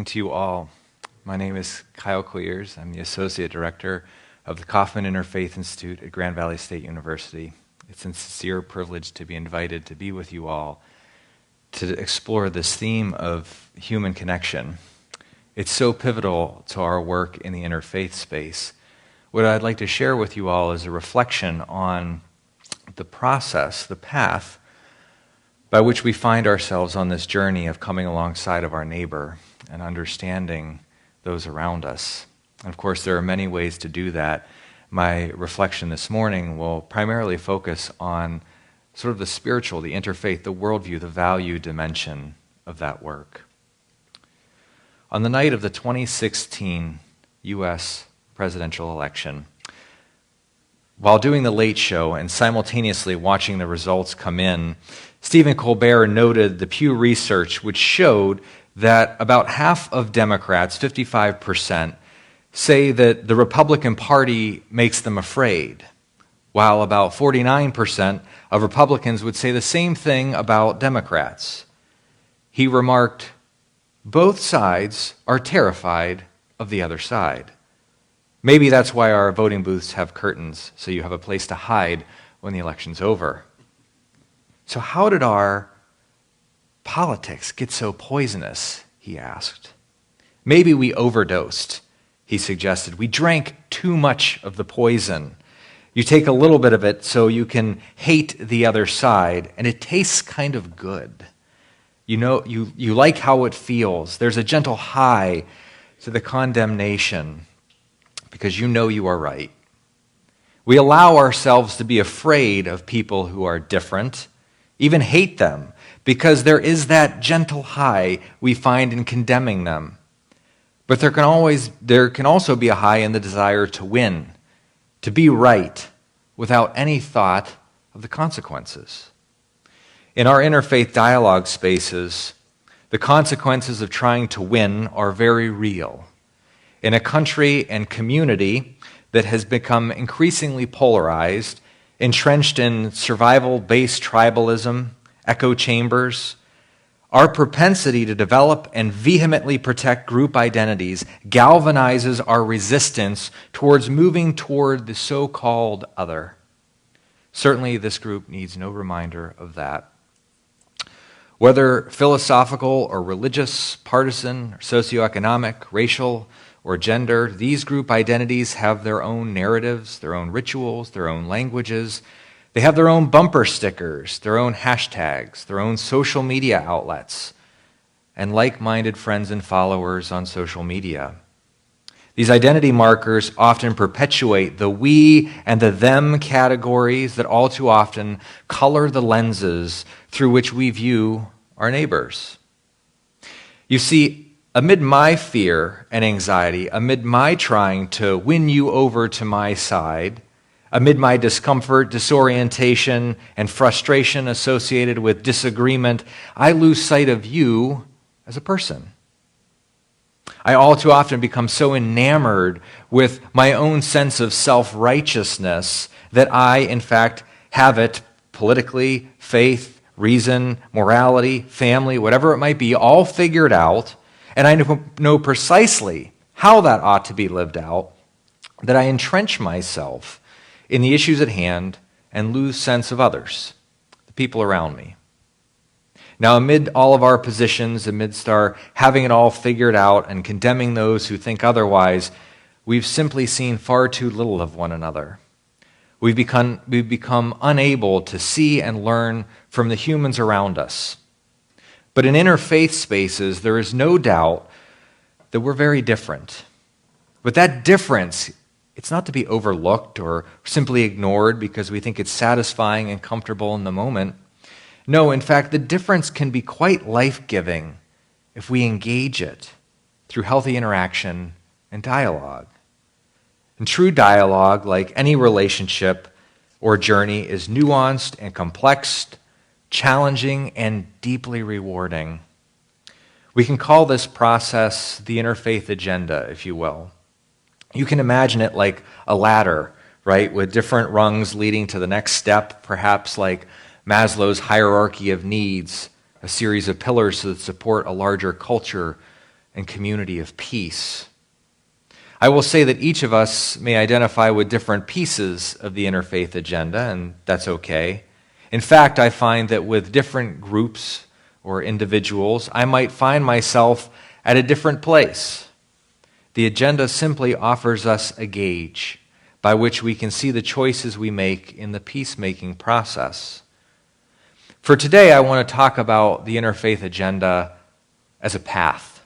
To you all. My name is Kyle Kooyers. I'm the Associate Director of the Kaufman Interfaith Institute at Grand Valley State University. It's a sincere privilege to be invited to be with you all to explore this theme of human connection. It's so pivotal to our work in the interfaith space. What I'd like to share with you all is a reflection on the process, the path, by which we find ourselves on this journey of coming alongside of our neighbor and understanding those around us. And of course, there are many ways to do that. My reflection this morning will primarily focus on sort of the spiritual, the interfaith, the worldview, the value dimension of that work. On the night of the 2016 U.S. presidential election, while doing the Late Show and simultaneously watching the results come in, Stephen Colbert noted the Pew Research, which showed that about half of Democrats, 55%, say that the Republican Party makes them afraid, while about 49% of Republicans would say the same thing about Democrats. He remarked, "Both sides are terrified of the other side." Maybe that's why our voting booths have curtains, so you have a place to hide when the election's over. So how did our politics get so poisonous, he asked. Maybe we overdosed, he suggested. We drank too much of the poison. You take a little bit of it so you can hate the other side, and it tastes kind of good. You know, you like how it feels. There's a gentle high to the condemnation because you know you are right. We allow ourselves to be afraid of people who are different, even hate them, because there is that gentle high we find in condemning them. But there can also be a high in the desire to win, to be right, without any thought of the consequences. In our interfaith dialogue spaces, the consequences of trying to win are very real. In a country and community that has become increasingly polarized, entrenched in survival-based tribalism, echo chambers, our propensity to develop and vehemently protect group identities galvanizes our resistance towards moving toward the so-called other. Certainly, this group needs no reminder of that. Whether philosophical or religious, partisan, or socioeconomic, racial, or gender, these group identities have their own narratives, their own rituals, their own languages. They have their own bumper stickers, their own hashtags, their own social media outlets, and like-minded friends and followers on social media. These identity markers often perpetuate the we and the them categories that all too often color the lenses through which we view our neighbors. You see, amid my fear and anxiety, amid my trying to win you over to my side, amid my discomfort, disorientation, and frustration associated with disagreement, I lose sight of you as a person. I all too often become so enamored with my own sense of self-righteousness that I, in fact, have it politically, faith, reason, morality, family, whatever it might be, all figured out, and I know precisely how that ought to be lived out, that I entrench myself in the issues at hand and lose sense of others, the people around me. Now, amid all of our positions, amidst our having it all figured out and condemning those who think otherwise, we've simply seen far too little of one another. We've become unable to see and learn from the humans around us. But in interfaith spaces, there is no doubt that we're very different. But that difference, it's not to be overlooked or simply ignored because we think it's satisfying and comfortable in the moment. No, in fact, the difference can be quite life-giving if we engage it through healthy interaction and dialogue. And true dialogue, like any relationship or journey, is nuanced and complex, challenging, and deeply rewarding. We can call this process the interfaith agenda, if you will. You can imagine it like a ladder, right, with different rungs leading to the next step, perhaps like Maslow's hierarchy of needs, a series of pillars that support a larger culture and community of peace. I will say that each of us may identify with different pieces of the interfaith agenda, and that's okay. In fact, I find that with different groups or individuals, I might find myself at a different place. The agenda simply offers us a gauge by which we can see the choices we make in the peacemaking process. For today, I want to talk about the interfaith agenda as a path,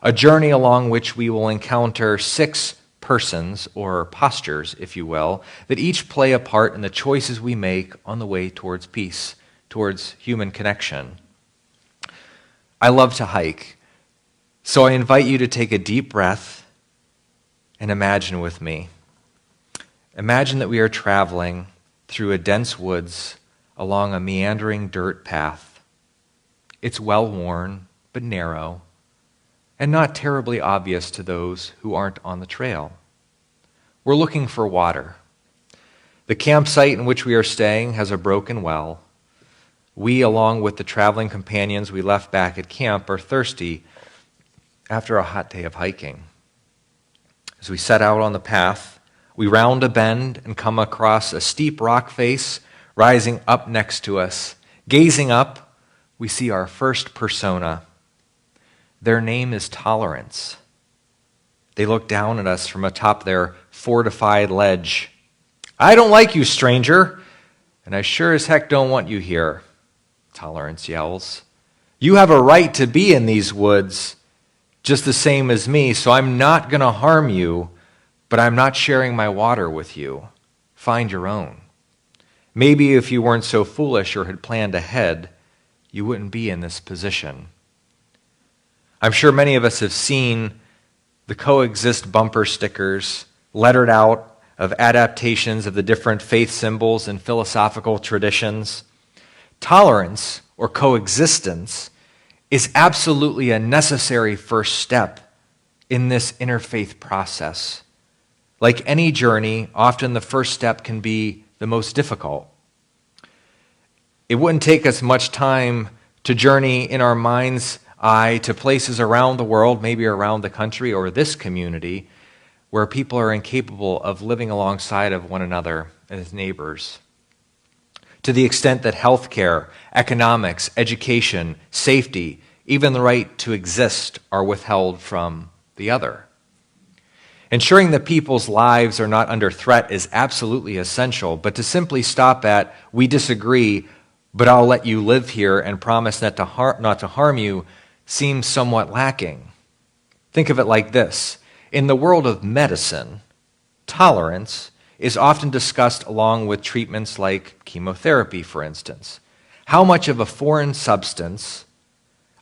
a journey along which we will encounter 6 persons, or postures, if you will, that each play a part in the choices we make on the way towards peace, towards human connection. I love to hike, so I invite you to take a deep breath and imagine with me. Imagine that we are traveling through a dense woods along a meandering dirt path. It's well-worn, but narrow, and not terribly obvious to those who aren't on the trail. We're looking for water. The campsite in which we are staying has a broken well. We, along with the traveling companions we left back at camp, are thirsty after a hot day of hiking. As we set out on the path, we round a bend and come across a steep rock face rising up next to us. Gazing up, we see our first persona. Their name is Tolerance. They look down at us from atop their fortified ledge. "I don't like you, stranger, and I sure as heck don't want you here," Tolerance yells. "You have a right to be in these woods, just the same as me, so I'm not going to harm you, but I'm not sharing my water with you. Find your own. Maybe if you weren't so foolish or had planned ahead, you wouldn't be in this position." I'm sure many of us have seen the coexist bumper stickers lettered out of adaptations of the different faith symbols and philosophical traditions. Tolerance, or coexistence, is absolutely a necessary first step in this interfaith process. Like any journey, often the first step can be the most difficult. It wouldn't take us much time to journey in our mind's eye to places around the world, maybe around the country or this community, where people are incapable of living alongside of one another as neighbors. To the extent that healthcare, economics, education, safety, even the right to exist are withheld from the other. Ensuring that people's lives are not under threat is absolutely essential, but to simply stop at, "We disagree, but I'll let you live here and promise not to harm you," seems somewhat lacking. Think of it like this. In the world of medicine, tolerance is often discussed along with treatments like chemotherapy, for instance. How much of a foreign substance,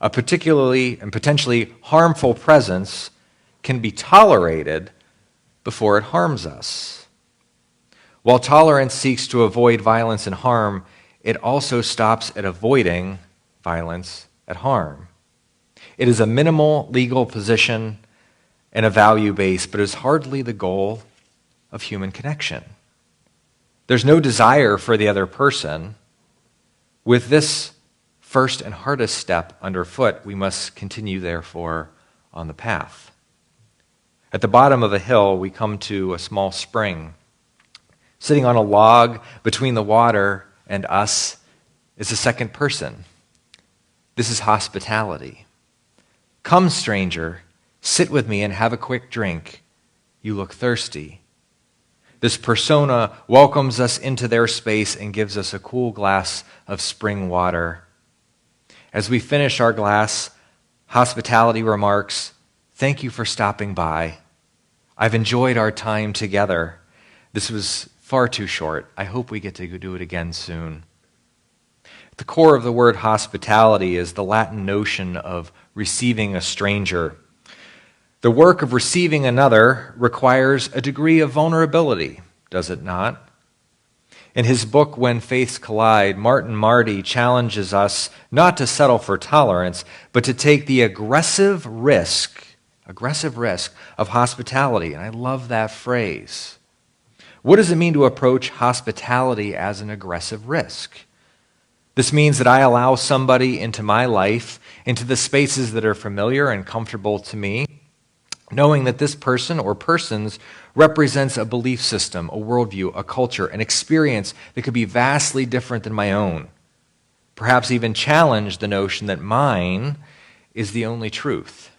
a particularly and potentially harmful presence, can be tolerated before it harms us? While tolerance seeks to avoid violence and harm, it also stops at avoiding violence and harm. It is a minimal legal position and a value base, but is hardly the goal of human connection. There's no desire for the other person. With this first and hardest step underfoot, we must continue, therefore, on the path. At the bottom of a hill, we come to a small spring. Sitting on a log between the water and us is a second person. This is hospitality. "Come, stranger, sit with me and have a quick drink. You look thirsty." This persona welcomes us into their space and gives us a cool glass of spring water. As we finish our glass, hospitality remarks, "Thank you for stopping by. I've enjoyed our time together. This was far too short. I hope we get to do it again soon." At the core of the word hospitality is the Latin notion of receiving a stranger. The work of receiving another requires a degree of vulnerability, does it not? In his book, When Faiths Collide, Martin Marty challenges us not to settle for tolerance, but to take the aggressive risk of hospitality. And I love that phrase. What does it mean to approach hospitality as an aggressive risk? This means that I allow somebody into my life, into the spaces that are familiar and comfortable to me, knowing that this person or persons represents a belief system, a worldview, a culture, an experience that could be vastly different than my own. Perhaps even challenge the notion that mine is the only truth.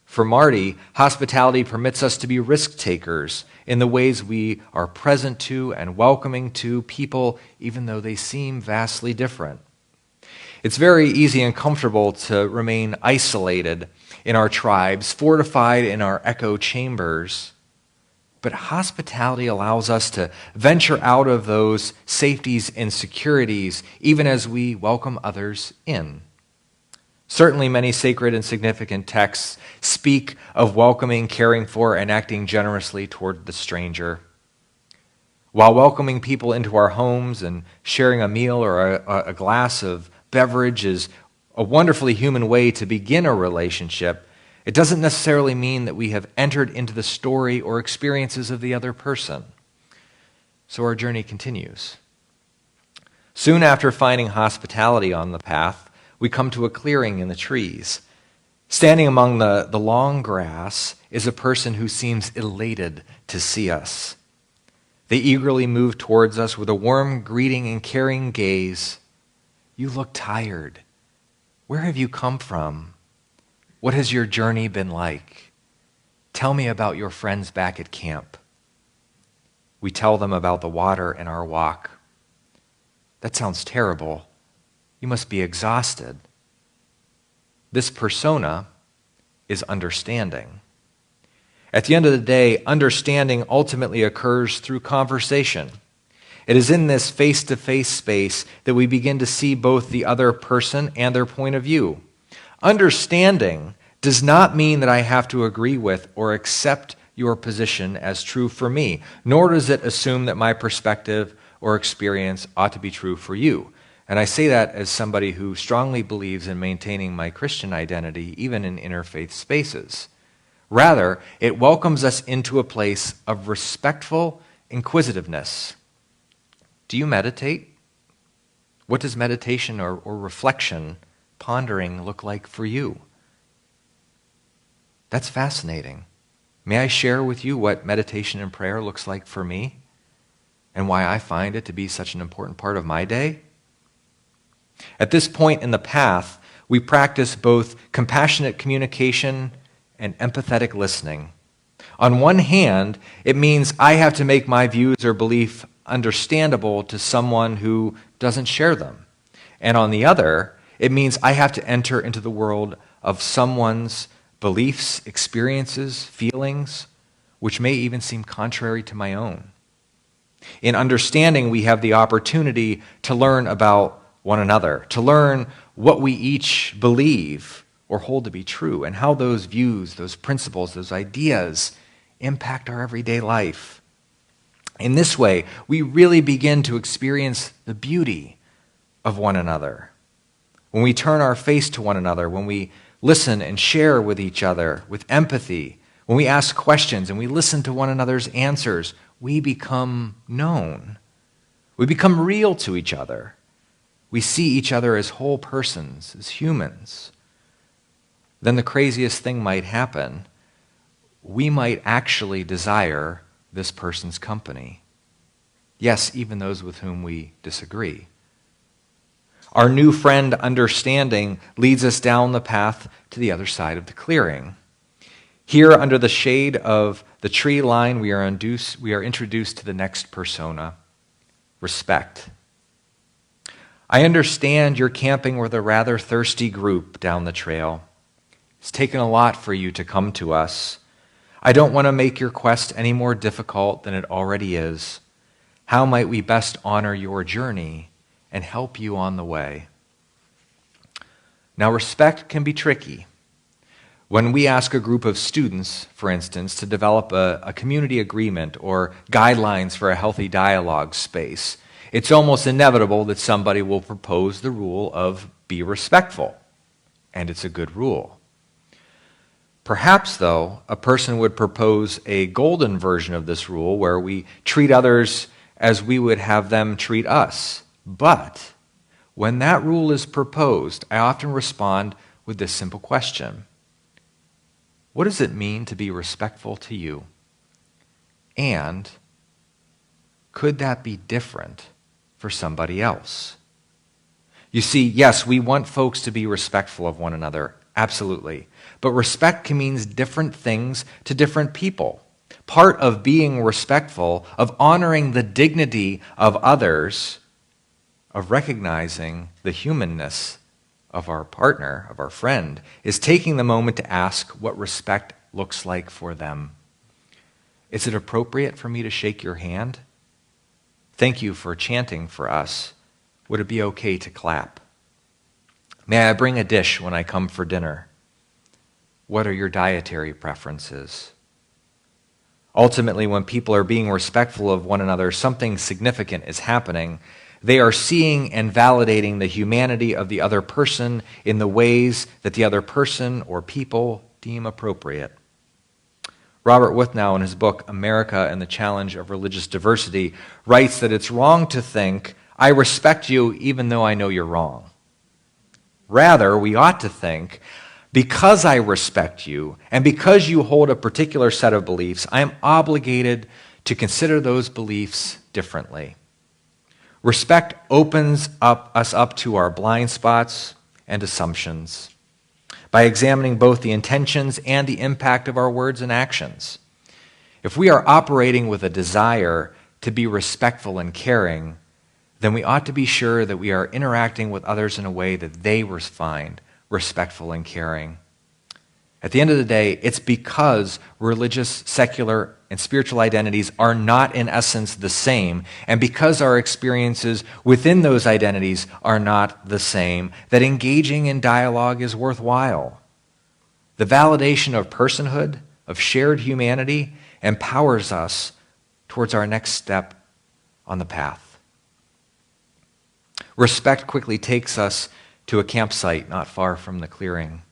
For Marty, hospitality permits us to be risk takers in the ways we are present to and welcoming to people, even though they seem vastly different. It's very easy and comfortable to remain isolated in our tribes, fortified in our echo chambers. But hospitality allows us to venture out of those safeties and securities, even as we welcome others in. Certainly, many sacred and significant texts speak of welcoming, caring for, and acting generously toward the stranger. While welcoming people into our homes and sharing a meal or a glass of beverage is a wonderfully human way to begin a relationship, it doesn't necessarily mean that we have entered into the story or experiences of the other person. So our journey continues. Soon after finding hospitality on the path, we come to a clearing in the trees. Standing among the long grass is a person who seems elated to see us. They eagerly move towards us with a warm greeting and caring gaze. You look tired. Where have you come from? What has your journey been like? Tell me about your friends back at camp. We tell them about the water and our walk. That sounds terrible. You must be exhausted. This persona is understanding. At the end of the day, understanding ultimately occurs through conversation. It is in this face-to-face space that we begin to see both the other person and their point of view. Understanding does not mean that I have to agree with or accept your position as true for me, nor does it assume that my perspective or experience ought to be true for you. And I say that as somebody who strongly believes in maintaining my Christian identity, even in interfaith spaces. Rather, it welcomes us into a place of respectful inquisitiveness. Do you meditate? What does meditation or reflection, pondering, look like for you? That's fascinating. May I share with you what meditation and prayer looks like for me and why I find it to be such an important part of my day? At this point in the path, we practice both compassionate communication and empathetic listening. On one hand, it means I have to make my views or belief understandable to someone who doesn't share them. And on the other, it means I have to enter into the world of someone's beliefs, experiences, feelings, which may even seem contrary to my own. In understanding, we have the opportunity to learn about one another, to learn what we each believe or hold to be true, and how those views, those principles, those ideas impact our everyday life. In this way, we really begin to experience the beauty of one another. When we turn our face to one another, when we listen and share with each other with empathy, when we ask questions and we listen to one another's answers, we become known. We become real to each other. We see each other as whole persons, as humans. Then the craziest thing might happen. We might actually desire this person's company. Yes, even those with whom we disagree. Our new friend understanding leads us down the path to the other side of the clearing. Here, under the shade of the tree line, we are introduced to the next persona, respect. I understand you're camping with a rather thirsty group down the trail. It's taken a lot for you to come to us. I don't want to make your quest any more difficult than it already is. How might we best honor your journey and help you on the way? Now, respect can be tricky. When we ask a group of students, for instance, to develop a community agreement or guidelines for a healthy dialogue space, it's almost inevitable that somebody will propose the rule of be respectful, and it's a good rule. Perhaps, though, a person would propose a golden version of this rule where we treat others as we would have them treat us. But when that rule is proposed, I often respond with this simple question. What does it mean to be respectful to you? And could that be different for somebody else? You see, yes, we want folks to be respectful of one another, absolutely. But respect can mean different things to different people. Part of being respectful, of honoring the dignity of others, of recognizing the humanness of our partner, of our friend, is taking the moment to ask what respect looks like for them. Is it appropriate for me to shake your hand? Thank you for chanting for us. Would it be okay to clap? May I bring a dish when I come for dinner? What are your dietary preferences? Ultimately, when people are being respectful of one another, something significant is happening. They are seeing and validating the humanity of the other person in the ways that the other person or people deem appropriate. Robert Wuthnow, in his book, America and the Challenge of Religious Diversity, writes that it's wrong to think, I respect you even though I know you're wrong. Rather, we ought to think, because I respect you and because you hold a particular set of beliefs, I am obligated to consider those beliefs differently. Respect opens us up to our blind spots and assumptions by examining both the intentions and the impact of our words and actions. If we are operating with a desire to be respectful and caring, then we ought to be sure that we are interacting with others in a way that they find respectful and caring. At the end of the day, it's because religious, secular, and spiritual identities are not in essence the same, and because our experiences within those identities are not the same, that engaging in dialogue is worthwhile. The validation of personhood, of shared humanity, empowers us towards our next step on the path. Respect quickly takes us to a campsite not far from the clearing.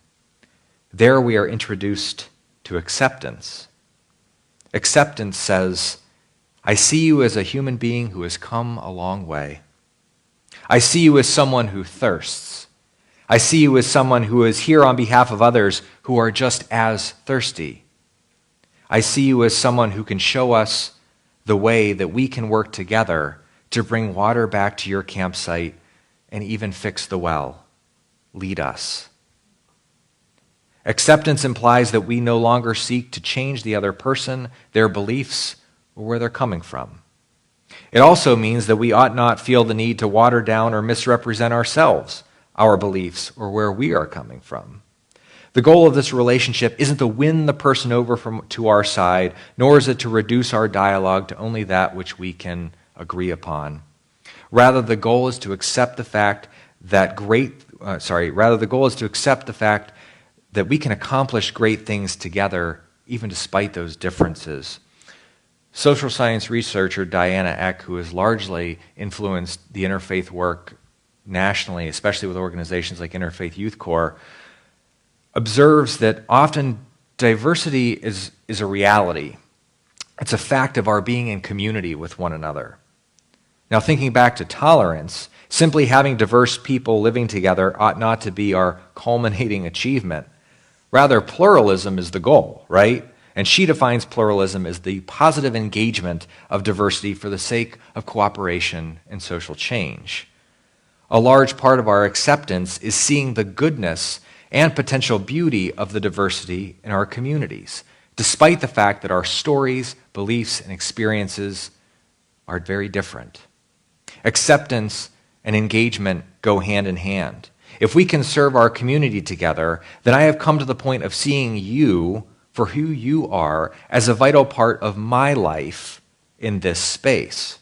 There we are introduced to acceptance. Acceptance says, I see you as a human being who has come a long way. I see you as someone who thirsts. I see you as someone who is here on behalf of others who are just as thirsty. I see you as someone who can show us the way that we can work together to bring water back to your campsite and even fix the well. Lead us. Acceptance implies that we no longer seek to change the other person, their beliefs, or where they're coming from. It also means that we ought not feel the need to water down or misrepresent ourselves, our beliefs, or where we are coming from. The goal of this relationship isn't to win the person over to our side, nor is it to reduce our dialogue to only that which we can agree upon. Rather, the goal is to accept the fact that we can accomplish great things together, even despite those differences. Social science researcher Diana Eck, who has largely influenced the interfaith work nationally, especially with organizations like Interfaith Youth Corps, observes that often diversity is a reality. It's a fact of our being in community with one another. Now, thinking back to tolerance, simply having diverse people living together ought not to be our culminating achievement. Rather, pluralism is the goal, right? And she defines pluralism as the positive engagement of diversity for the sake of cooperation and social change. A large part of our acceptance is seeing the goodness and potential beauty of the diversity in our communities, despite the fact that our stories, beliefs, and experiences are very different. Acceptance and engagement go hand in hand. If we can serve our community together, then I have come to the point of seeing you for who you are as a vital part of my life in this space.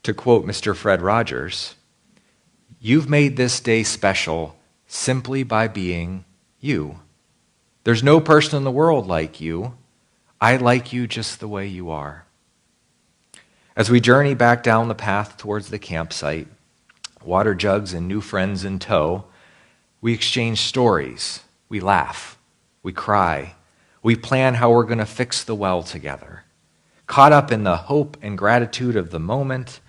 To quote Mr. Fred Rogers, you've made this day special simply by being you. There's no person in the world like you. I like you just the way you are. As we journey back down the path towards the campsite, water jugs and new friends in tow, we exchange stories, we laugh, we cry, we plan how we're going to fix the well together. Caught up in the hope and gratitude of the moment,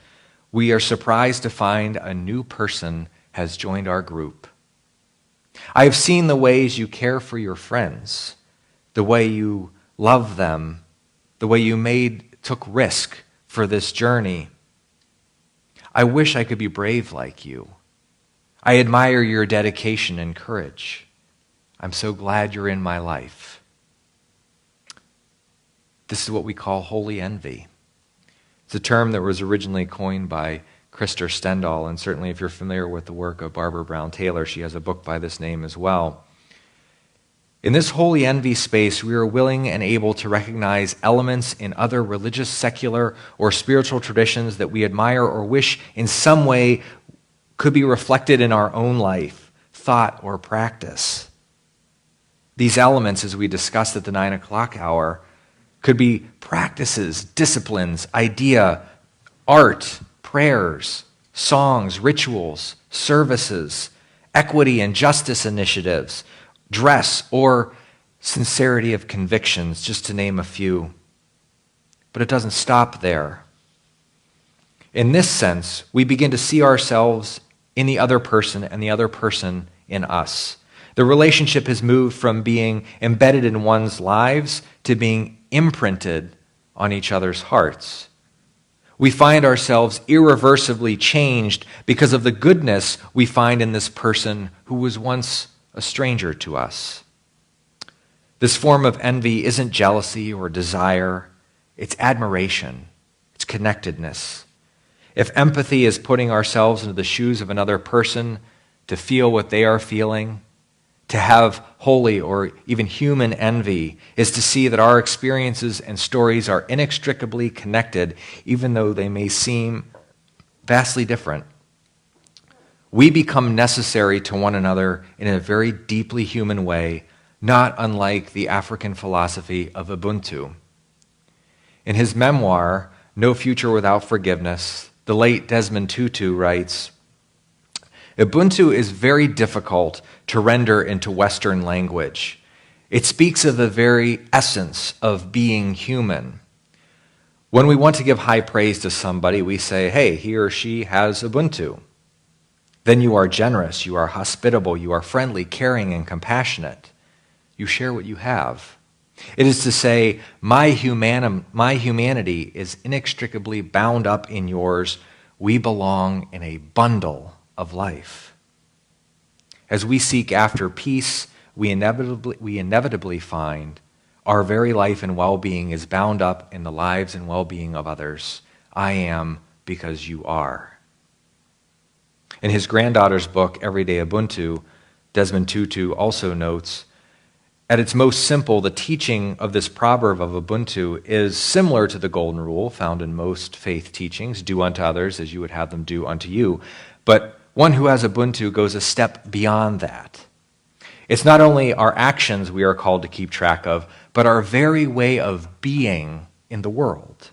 we are surprised to find a new person has joined our group. I have seen the ways you care for your friends, the way you love them, the way you took risk for this journey. I wish I could be brave like you. I admire your dedication and courage. I'm so glad you're in my life. This is what we call holy envy. It's a term that was originally coined by Krister Stendahl, and certainly if you're familiar with the work of Barbara Brown Taylor, she has a book by this name as well. In this holy envy space, we are willing and able to recognize elements in other religious, secular, or spiritual traditions that we admire or wish in some way could be reflected in our own life, thought, or practice. These elements, as we discussed at the 9 o'clock hour, could be practices, disciplines, idea, art, prayers, songs, rituals, services, equity and justice initiatives, dress, or sincerity of convictions, just to name a few. But it doesn't stop there. In this sense, we begin to see ourselves in the other person and the other person in us. The relationship has moved from being embedded in one's lives to being imprinted on each other's hearts. We find ourselves irreversibly changed because of the goodness we find in this person who was once a stranger to us. This form of envy isn't jealousy or desire, it's admiration, it's connectedness. If empathy is putting ourselves into the shoes of another person to feel what they are feeling, to have holy or even human envy is to see that our experiences and stories are inextricably connected, even though they may seem vastly different. We become necessary to one another in a very deeply human way, not unlike the African philosophy of Ubuntu. In his memoir, No Future Without Forgiveness, the late Desmond Tutu writes, Ubuntu is very difficult to render into Western language. It speaks of the very essence of being human. When we want to give high praise to somebody, we say, hey, he or she has Ubuntu. Then you are generous, you are hospitable, you are friendly, caring, and compassionate. You share what you have. It is to say, my humanity is inextricably bound up in yours. We belong in a bundle of life. As we seek after peace, we inevitably find our very life and well-being is bound up in the lives and well-being of others. I am because you are. In his granddaughter's book, Everyday Ubuntu, Desmond Tutu also notes, at its most simple, the teaching of this proverb of Ubuntu is similar to the golden rule found in most faith teachings, do unto others as you would have them do unto you. But one who has Ubuntu goes a step beyond that. It's not only our actions we are called to keep track of, but our very way of being in the world.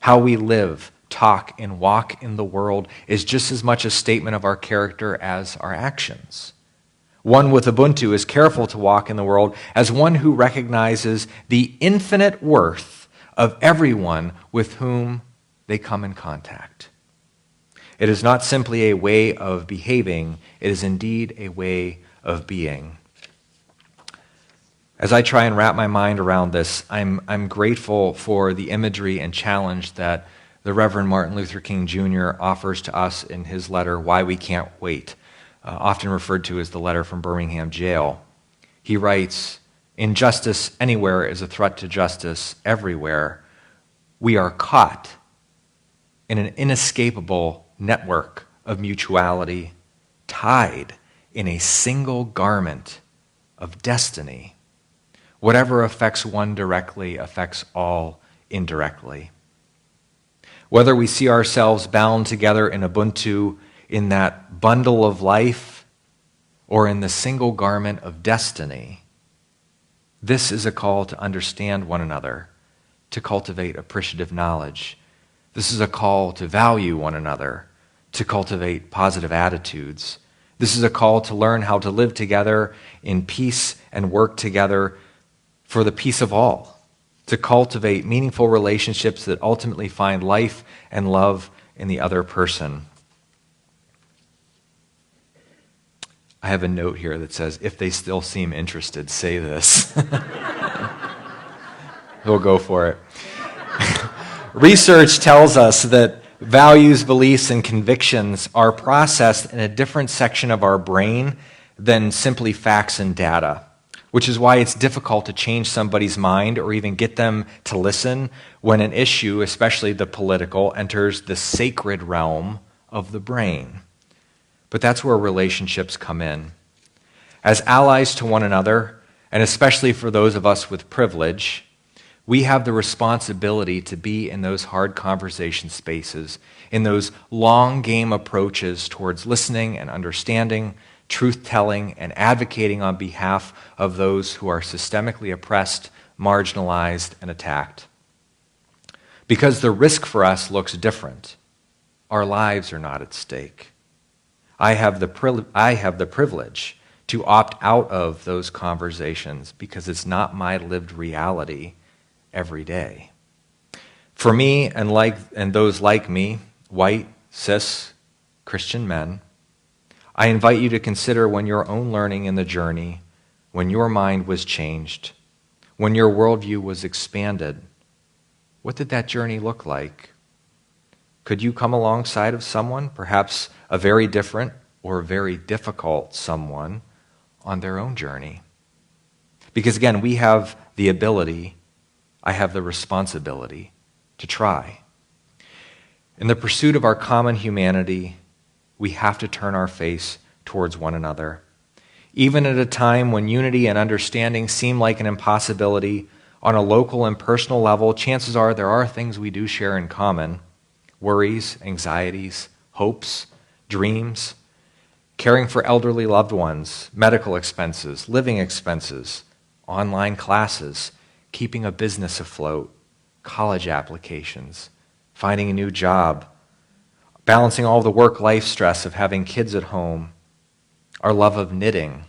How we live, talk, and walk in the world is just as much a statement of our character as our actions. One with Ubuntu is careful to walk in the world as one who recognizes the infinite worth of everyone with whom they come in contact. It is not simply a way of behaving, it is indeed a way of being. As I try and wrap my mind around this, I'm grateful for the imagery and challenge that the Reverend Martin Luther King Jr. offers to us in his letter, Why We Can't Wait, often referred to as the letter from Birmingham jail. He writes, injustice anywhere is a threat to justice everywhere. We are caught in an inescapable network of mutuality, tied in a single garment of destiny. Whatever affects one directly affects all indirectly. Whether we see ourselves bound together in Ubuntu, in that bundle of life, or in the single garment of destiny, this is a call to understand one another, to cultivate appreciative knowledge. This is a call to value one another, to cultivate positive attitudes. This is a call to learn how to live together in peace and work together for the peace of all, to cultivate meaningful relationships that ultimately find life and love in the other person. I have a note here that says, if they still seem interested, say this. We'll go for it. Research tells us that values, beliefs, and convictions are processed in a different section of our brain than simply facts and data, which is why it's difficult to change somebody's mind or even get them to listen when an issue, especially the political, enters the sacred realm of the brain. But that's where relationships come in. As allies to one another, and especially for those of us with privilege, we have the responsibility to be in those hard conversation spaces, in those long game approaches towards listening and understanding, truth-telling, and advocating on behalf of those who are systemically oppressed, marginalized, and attacked. Because the risk for us looks different. Our lives are not at stake. I have the privilege to opt out of those conversations because it's not my lived reality every day. For me and those like me, white, cis, Christian men, I invite you to consider when your own learning in the journey, when your mind was changed, when your worldview was expanded, what did that journey look like? Could you come alongside of someone, perhaps a very different or very difficult someone, on their own journey? Because again, we have the ability, I have the responsibility to try. In the pursuit of our common humanity, we have to turn our face towards one another. Even at a time when unity and understanding seem like an impossibility, on a local and personal level, chances are there are things we do share in common: worries, anxieties, hopes, dreams, caring for elderly loved ones, medical expenses, living expenses, online classes, keeping a business afloat, college applications, finding a new job, balancing all the work-life stress of having kids at home, our love of knitting,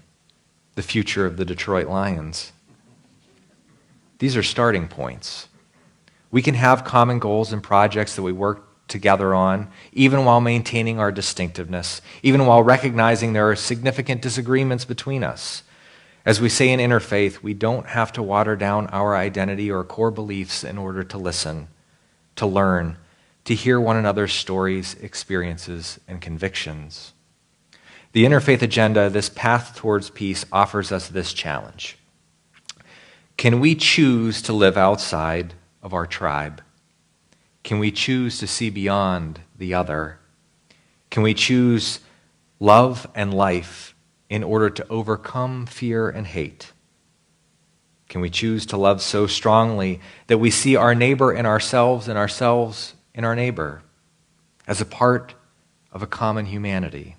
the future of the Detroit Lions. These are starting points. We can have common goals and projects that we work together on, even while maintaining our distinctiveness, even while recognizing there are significant disagreements between us. As we say in interfaith, we don't have to water down our identity or core beliefs in order to listen, to learn, to hear one another's stories, experiences, and convictions. The interfaith agenda, this path towards peace, offers us this challenge. Can we choose to live outside of our tribe? Can we choose to see beyond the other? Can we choose love and life in order to overcome fear and hate? Can we choose to love so strongly that we see our neighbor in ourselves and ourselves in our neighbor as a part of a common humanity?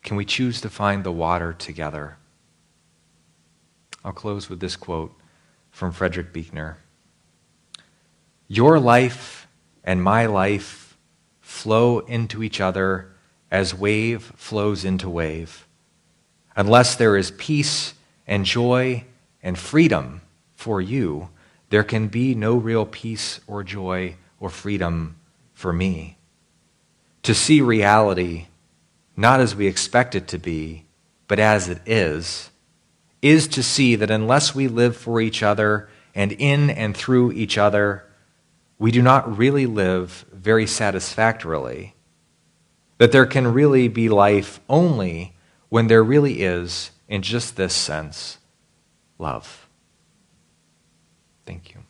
Can we choose to find the water together? I'll close with this quote from Frederick Buechner. Your life and my life flow into each other as wave flows into wave. Unless there is peace and joy and freedom for you, there can be no real peace or joy or freedom for me. To see reality not as we expect it to be, but as it is to see that unless we live for each other and in and through each other, we do not really live very satisfactorily. That there can really be life only when there really is, in just this sense, love. Thank you.